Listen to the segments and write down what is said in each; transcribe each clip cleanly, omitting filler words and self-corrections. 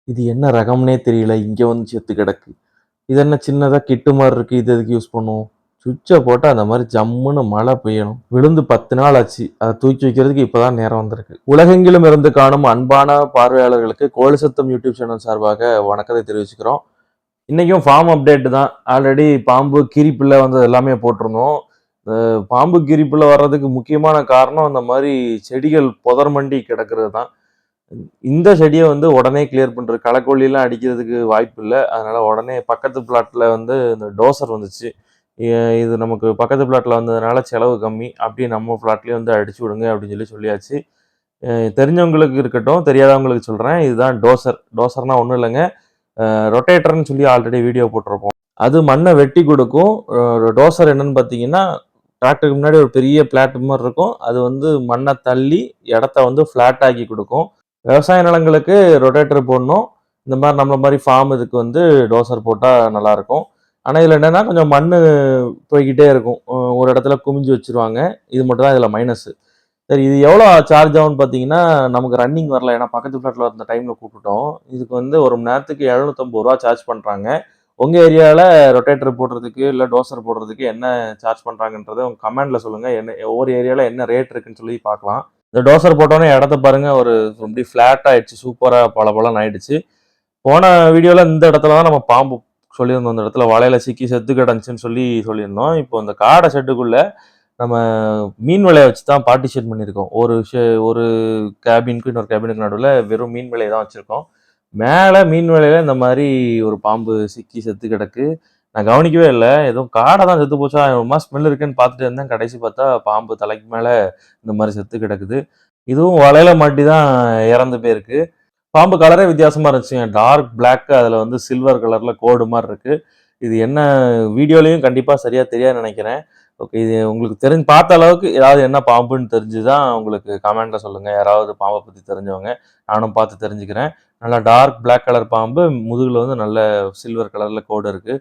இது என்ன ரகம்னே தெரியல. இங்க வந்து செத்து கிடக்கு. இது என்ன சின்னதா கிட்டு மாரி இருக்கு. இது எதுக்கு யூஸ் பண்ணுவோம்? சுவிட்ச போட்டா அந்த மாரி ஜம்முன்னு மழை பெய்யணும். விழுந்து 10 நாள் ஆச்சு. அத தூக்கி வைக்கிறதுக்கு இப்ப தான் நேரம் வந்திருக்கு. உலகெங்கிலும் இருந்து காணும் அன்பான பார்வையாளர்களுக்கு கோழி சத்தம் யூடியூப் சேனல் சார்பாக வணக்கத்தை தெரிவிச்சுக்கிறோம். இன்னைக்கும் ஃபார்ம் அப்டேட் தான். ஆல்ரெடி பாம்பு, கீரிப்புள்ள வந்தது எல்லாமே போட்டிருந்தோம். பாம்பு, கீரிப்புள்ள வர்றதுக்கு முக்கியமான காரணம் இந்த மாரி செடிகள் புதர் மண்டி கிடக்கிறது தான். இந்த செடிய வந்து உடனே கிளியர் பண்றது. களக்கொல்லிலாம் அடிக்கிறதுக்கு வாய்ப்பு இல்ல. அதனால உடனே பக்கத்து பிளாட்ல வந்து இந்த டோசர் வந்துச்சு. இது நமக்கு பக்கத்து பிளாட்ல வந்ததுனால செலவு கம்மி. அப்படியே நம்ம பிளாட்லயே வந்து அடிச்சு விடுங்க அப்படின்னு சொல்லியாச்சு. தெரிஞ்சவங்களுக்கு இருக்கட்டும், தெரியாதவங்களுக்கு சொல்றேன். இதுதான் டோசர். டோசர்னா ஒண்ணும் இல்லங்க. ரொட்டேட்டர்ன்னு சொல்லி ஆல்ரெடி வீடியோ போட்டிருப்போம். அது மண்ண வெட்டி குடுக்கும். டோசர் என்னன்னு பார்த்தீங்கன்னா, டிராக்டருக்கு முன்னாடி ஒரு பெரிய பிளாட் மாரி இருக்கும். அது வந்து மண்ண தள்ளி இடத்த வந்து ஃப்ளாட் ஆக்கி குடுக்கும். விவசாய நிலங்களுக்கு ரொட்டேட்டர் போடணும். இந்த மாரி நம்மள மாரி ஃபார்ம் இதுக்கு வந்து டோசர் போட்டா நல்லாருக்கும். ஆனா, இதுல என்னன்னா கொஞ்சம் மண்ணு போய்க்கிட்டே இருக்கும். ஒரு இடத்துல குமிஞ்சு வச்சுருவாங்க. இது மட்டும் தான் இதுல மைனஸு. சரி இது எவ்வளோ சார்ஜ் ஆகும்னு பார்த்தீங்கன்னா, நமக்கு ரன்னிங் வரல. ஏன்னா பக்கத்து ஃப்ளாட்ல இருந்த டைம்ல கூப்பிட்டுட்டோம். இதுக்கு வந்து 1 மணி நேரத்துக்கு ரூ. 750 சார்ஜ் பண்றாங்க. உங்க ஏரியால ரொட்டேட்டர் போடுறதுக்கு, இல்ல டோசர் போடுறதுக்கு என்ன சார்ஜ் பண்றாங்கன்றத உங்க கமெண்ட்ல சொல்லுங்க. ஒவ்வொரு ஏரியால என்ன ரேட் இருக்குன்னு சொல்லி பார்க்கலாம். இந்த டோசர் போட்டோனே இடத்த பாருங்க ஒரு அப்படியே ஃப்ளாட் ஆயிடுச்சு. சூப்பரா பளபளன்னு ஆயிடுச்சு. போன வீடியோல இந்த இடத்துல தான் நம்ம பாம்பு சொல்லியிருந்தோம். இந்த இடத்துல வலையில சிக்கி செத்து கிடந்துச்சுன்னு சொல்லியிருந்தோம். இப்போ இந்த காடை ஷெட்டுக்குள்ள நம்ம மீன் வலைய வச்சு தான் பார்ட்டிஷன் பண்ணியிருக்கோம். ஒரு கேபினுக்கும் இன்னொரு கேபினுக்கு நடுவுல வெறும் மீன் வலைய தான் வச்சிருக்கோம். மேல மீன் வலையில இந்த மாரி ஒரு பாம்பு சிக்கி செத்து கிடக்கு. நான் கவனிக்கவே இல்ல. ஏதோ காடை தான் செத்து போச்சா, ஒரு மாரி ஸ்மெல் இருக்குன்னு பார்த்துட்டே இருந்தேன். கடைசி பார்த்தா பாம்பு தலைக்கு மேல இந்த மாரி செத்து கிடக்குது. இதுவும் வலையில மாட்டி தான் இறந்து போயிருக்கு. பாம்பு கலரே வித்தியாசமா இருந்துச்சுங்க. டார்க் பிளாக் அதுல வந்து சில்வர் கலர்ல கோடு மாரி இருக்கு. இது என்ன வீடியோலயும் கண்டிப்பா சரியா தெரியாதுன்னு நெனைக்கிறேன். ஓகே. இது உங்களுக்கு பார்த்த அளவுக்கு ஏதாவது என்ன பாம்புன்னு தெரிஞ்சுதா உங்களுக்கு கமெண்ட்ல சொல்லுங்க. யாராவது பாம்ப பத்தி தெரிஞ்சவங்க. நானும் பார்த்து தெரிஞ்சுக்கிறேன். நல்லா டார்க் பிளாக் கலர் பாம்பு. முதுகுல வந்து நல்ல சில்வர் கலர்ல கோடு இருக்கு.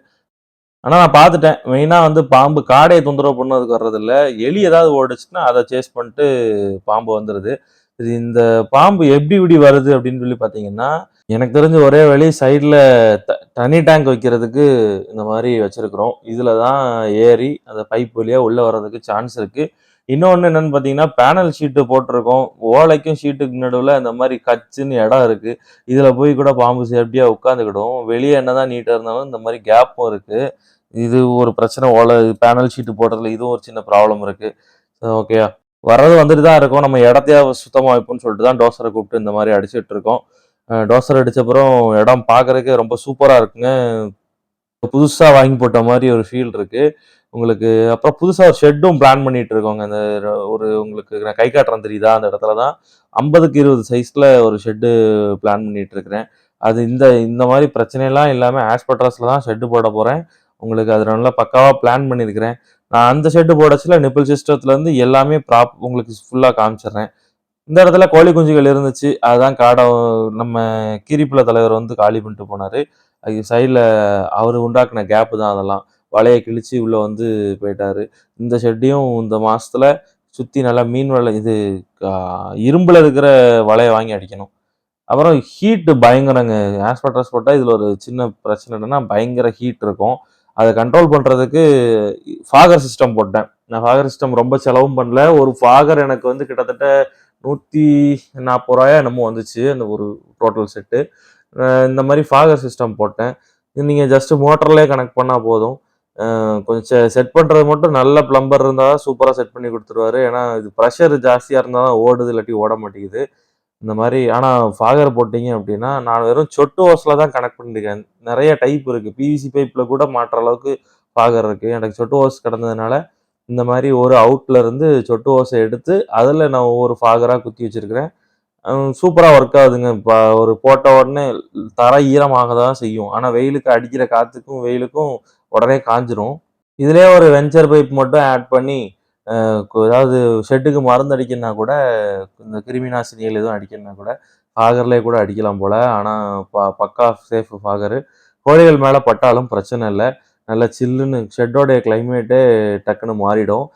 ஆனா நான் பார்த்துட்டேன். மெயினா வந்து பாம்பு காடைய தொந்தரவு பண்ணதுக்கு வர்றதில்ல. எலி ஏதாவது ஓடுச்சுன்னா, அத சேஸ் பண்ணிட்டு பாம்பு வந்துருது. இது இந்த பாம்பு எப்படி இப்படி வருது அப்படின்னு சொல்லி பார்த்தீங்கன்னா, எனக்கு தெரிஞ்ச ஒரே வழி சைடுல தண்ணி டேங்க் வைக்கிறதுக்கு இந்த மாரி வச்சிருக்கிறோம். இதுல தான் ஏறி அந்த பைப் வழியா உள்ள வர்றதுக்கு சான்ஸ் இருக்கு. இன்னொன்னு என்னன்னு பார்த்தீங்கன்னா, பேனல் ஷீட் போட்டிருக்கோம். ஓலைக்கும் ஷீட்டுக்கு நடுவுல இந்த மாரி கச்சுன்னு இடம் இருக்கு. இதுல போய் கூட பாம்பு சேஃப்டியா உட்காந்துக்கிடும். வெளிய என்னதான் நீட்டா இருந்தாலும் இந்த மாரி கேப்பும் இருக்கு. இது ஒரு பிரச்சனை. பேனல் ஷீட் போடுறதுல இதுவும் ஒரு சின்ன ப்ராப்ளம் இருக்கு. ஓகேயா. வர்றது வந்துட்டு தான் இருக்கும். நம்ம இடத்தையாவது சுத்தமா வைப்போம்ன்னு சொல்லிட்டு தான் டோசர கூப்பிட்டு இந்த மாரி அடிச்சுட்டு இருக்கோம். டோசர் அடிச்சப்புறம் இடம் பார்க்கறதுக்கே ரொம்ப சூப்பரா இருக்குங்க. புதுசா வாங்கி போட்ட மாரி ஒரு ஃபீல் இருக்கு. உங்களுக்கு அப்புறம் புதுசா ஒரு ஷெட்டும் பிளான் பண்ணிட்டு இருக்கோங்க. அந்த ஒரு உங்களுக்கு நான் கை காட்டுறேன் தெரியுதா? அந்த இடத்துல தான் 50க்கு 20 சைஸ்ல ஒரு ஷெட்டு பிளான் பண்ணிட்டு இருக்கிறேன். அது இந்த இந்த மாரி பிரச்சனைலாம் இல்லாம ஆஸ்பெட்டாஸ்ல தான் ஷெட் போட போறேன். உங்களுக்கு அது நல்லா பக்காவா பிளான் பண்ணியிருக்கிறேன். நான் அந்த ஷெட் போடச்சுல நிப்பிள் சிஸ்டத்துலருந்து எல்லாமே உங்களுக்கு ஃபுல்லா காமிச்சிடுறேன். இந்த இடத்துல கோழி குஞ்சுகள் இருந்துச்சு. அதான் நம்ம கீரிப்புல தலைவர் வந்து காலி பண்ணிட்டு போனாரு. அது சைடுல அவரு உண்டாக்குன கேப் தான் அதெல்லாம். வலைய கிழிச்சு உள்ள வந்து போயிட்டாரு. இந்த ஷெட்டையும் இந்த மாசத்துல சுத்தி நல்லா மீன் வலை இது அ இரும்புல இருக்கிற வலைய வாங்கி அடிக்கணும். அப்புறம் ஹீட் பயங்கரங்க. ஆஸ்பெட்டாஸ் போட்டா இதுல ஒரு சின்ன பிரச்சனை என்னன்னா, பயங்கர ஹீட் இருக்கும். அத கண்ட்ரோல் பண்றதுக்கு ஃபாகர் சிஸ்டம் போட்டேன். நான் ஃபாகர் சிஸ்டம் ரொம்ப செலவும் பண்ணல. ஒரு ஃபாகர் எனக்கு வந்து கிட்டத்தட்ட ரூ. 140 என்னமோ வந்துச்சு. அந்த ஒரு டோட்டல் செட்டு. இந்த மாரி ஃபாகர் சிஸ்டம் போட்டேன். நீங்க ஜஸ்ட் மோட்டர்லயே கனெக்ட் பண்ணா போதும். கொஞ்சம் செட் பண்றது மட்டும் நல்ல பிளம்பர் இருந்தா தான் சூப்பரா செட் பண்ணி குடுத்துருவாரு. ஏன்னா, இது பிரஷர் ஜாஸ்தியா இருந்தா தான் ஓடுது. இல்லாட்டி ஓட மாட்டேங்குது. இந்த மாரி ஆனா ஃபாகர் போட்டீங்க அப்டின்னா, நான் வெறும் சொட்டு ஹோஸ்ல தான் கனெக்ட் பண்ணியிருக்கேன். நெறைய டைப் இருக்கு. பிவிசி பைப்ல கூட மாட்ற அளவுக்கு ஃபாகர் இருக்கு. எனக்கு சொட்டு ஹோஸ் கிடந்ததுனால, இந்த மாரி ஒரு அவுட்ல இருந்து சொட்டு ஹோஸ எடுத்து, அதுல நான் ஒவ்வொரு ஃபாகரா குத்தி வச்சிருக்கிறேன். சூப்பரா ஒர்க் ஆகுதுங்க. ஒரு போட்ட உடனே தரை ஈரமாக தான் செய்யும். ஆனா வெயிலுக்கு அடிக்கிற காத்துக்கும், வெயிலுக்கும் உடனே காஞ்சிரும். இதுலயே ஒரு வென்ச்சர் பைப் மட்டும் ஆட் பண்ணி, ஏதாவது ஷெட்டுக்கு மருந்து அடிக்கணும்னா கூட, இந்த கிருமி நாசினிகள் எதுவும் அடிக்கணும்னா கூட, ஃபாகர்லயே கூட அடிக்கலாம் போல. ஆனா பக்கா சேஃப் ஃபாகரு. கோழிகள் மேல பட்டாலும் பிரச்சனை இல்ல. நல்லா சில்லுன்னு ஷெட்டோடைய கிளைமேட்டே டக்குன்னு மாறிடும்.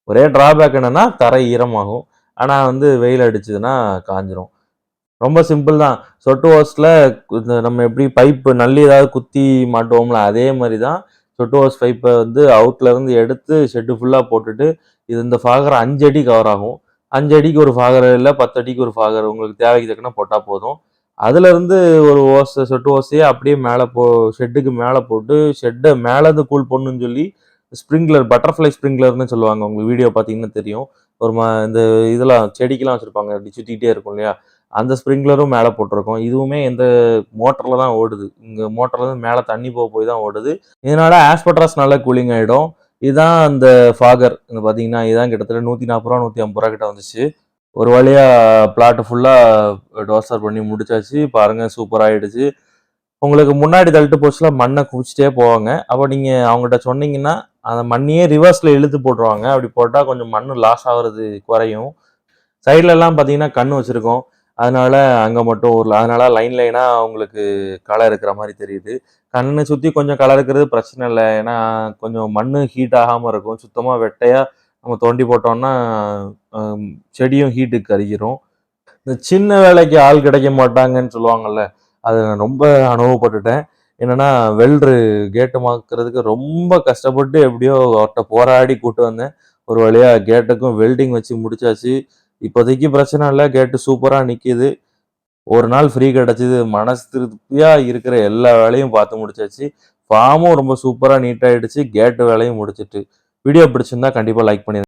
ஒரே டிராபேக் என்னன்னா, தரை ஈரமாகும். ஆனா வந்து வெயில் அடிச்சதுன்னா காஞ்சிரும். ரொம்ப சிம்பிள் தான். சொட்டு ஹோஸ்ல இந்த நம்ம எப்படி பைப் நள்ளி ஏதாவது குத்தி மாட்டுவோம்ல, அதே மாரி தான் சொட்டு ஹோஸ் பைப்ப வந்து அவுட்ல இருந்து எடுத்து ஷெட் ஃபுல்லா போட்டுட்டு, இது இந்த ஃபாகர் 5 அடி கவர் ஆகும். 5 அடிக்கு ஒரு ஃபாகர் இல்ல 10 அடிக்கு ஒரு ஃபாகர் உங்களுக்கு தேவைக்கு தக்கன போட்டா போதும். அதுலருந்து ஒரு சொட்டு ஹோஸையே அப்படியே ஷெட்டுக்கு மேல போட்டு, ஷெட்ட மேலருந்து கூல் பண்ணணும்னு சொல்லி ஸ்ப்ரிங்க்லர் பட்டர்ஃப்ளை ஸ்ப்ரிங்க்லர்ன்னு சொல்லுவாங்க. உங்களுக்கு வீடியோ பார்த்தீங்கன்னா தெரியும். இந்த இதெல்லாம் செடிக்கெல்லாம் வச்சிருப்பாங்க. அப்படி சுத்திக்கிட்டே இருக்கும் இல்லையா? அந்த ஸ்ப்ரிங்க்லரும் மேல போட்டிருக்கோம். இதுவுமே இந்த மோட்டர்ல தான் ஓடுது. இங்க மோட்டர்ல இருந்து மேல தண்ணி போய் தான் ஓடுது. இதனால ஆஸ்பெட்டாஸ் நல்லா கூலிங் ஆயிடும். இதான் அந்த ஃபாகர். இங்க பார்த்தீங்கன்னா, இதான் கிட்டத்தட்ட ரூ. 140 ரூ. 150 கிட்ட வந்துச்சு. ஒரு வழியா பிளாட் ஃபுல்லா டோசர் பண்ணி முடிச்சாச்சு. பாருங்க சூப்பரா ஆயிடுச்சு. உங்களுக்கு முன்னாடி தள்ளிட்டு போச்சுல மண்ண குவிச்சுட்டே போவாங்க. அப்ப நீங்க அவங்கட்ட சொன்னீங்கன்னா, அந்த மண்ணையே ரிவர்ஸ்ல இழுத்து போட்டுருவாங்க. அப்படி போட்டா கொஞ்சம் மண்ணு லாஸ் ஆகுறது குறையும். சைடுலலாம் பார்த்தீங்கன்னா, கண்ணு வச்சிருக்கோம். அதனால அங்க மட்டும் அதனால லைன் லைனா உங்களுக்கு களை இருக்கிற மாரி தெரியுது. கண்ண சுத்தி கொஞ்சம் களை இருக்கிறது பிரச்சனை இல்ல. ஏன்னா, கொஞ்சம் மண்ணு ஹீட் ஆகாம இருக்கும். சுத்தமா வெட்டையா நம்ம தோண்டி போட்டோம்னா, அ செடியும் ஹீட்டுக்கு கருகிரும். இந்த சின்ன வேலைக்கு ஆள் கிடைக்க மாட்டாங்கன்னு சொல்லுவாங்கல்ல. அத நான் ரொம்ப அனுபவப்பட்டுட்டேன். என்னன்னா, வெல்டரு கேட்டு மாக்குறதுக்கு ரொம்ப கஷ்டப்பட்டு எப்படியோ அவர்ட்ட போராடி கூட்டு வந்தேன். ஒரு வழியா கேட்டுக்கும் வெல்டிங் வச்சு முடிச்சாச்சு. இப்போதைக்கு பிரச்சனை இல்ல. கேட்டு சூப்பரா நிக்குது. ஒரு நாள் ஃப்ரீ கிடைச்சது. மனசு திருப்தியா இருக்கிற எல்லா வேலையும் பார்த்து முடிச்சாச்சு. ஃபார்மும் ரொம்ப சூப்பரா நீட் ஆயிடுச்சு. கேட் வேலையும் முடிச்சுட்டு. வீடியோ பிடிச்சிருந்தா கண்டிப்பா லைக் பண்ணிருங்க.